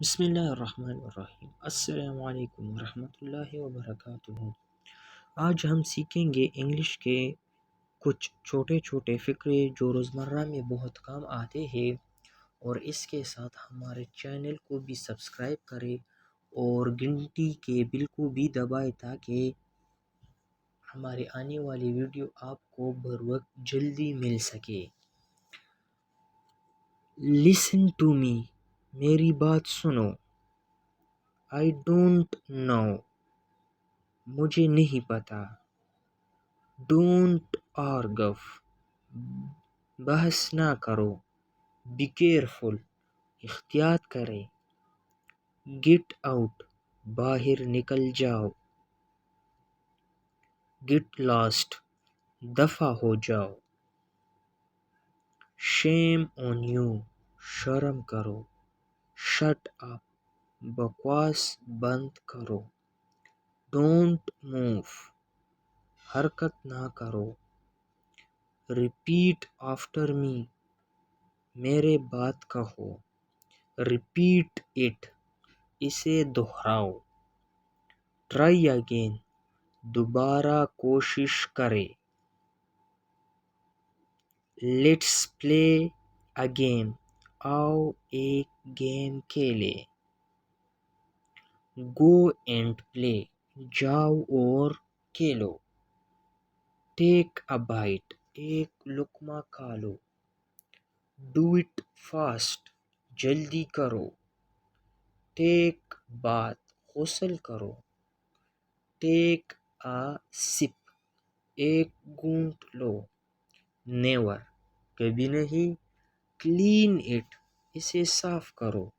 بسم اللہ الرحمن الرحیم۔ السلام علیکم ورحمۃ اللہ وبرکاتہ۔ آج ہم سیکھیں گے انگلش کے کچھ چھوٹے چھوٹے فقرے جو روزمرہ میں بہت کام آتے ہیں، اور اس کے ساتھ ہمارے چینل کو بھی سبسکرائب کریں اور گھنٹی کے بل کو بھی دبائیں تاکہ ہمارے آنے والی ویڈیو آپ کو بر وقت جلدی مل سکے۔ لسن ٹو می، میری بات سنو۔ I don't know، مجھے نہیں پتا۔ Don't argue، بحث نہ کرو۔ Be careful، احتیاط کریں۔ Get out، باہر نکل جاؤ۔ Get lost، دفع ہو جاؤ۔ Shame on you، شرم کرو۔ Shut up، بکواس بند کرو۔ Don't move، حرکت نہ کرو۔ Repeat after me، میرے بات کہو۔ Repeat it، اسے دہراؤ۔ Try again، دوبارہ کوشش کرے۔ Let's play a game، آؤ ایک گیم کھیلیں۔ Go and play، جاؤ اور کھیلو۔ Take a bite، ایک لقمہ کھا لو۔ Do it fast، جلدی کرو۔ Take bath، غسل کرو۔ Take a sip، ایک گھونٹ لو۔ Never، کبھی نہیں۔ Clean it، اسے صاف کرو۔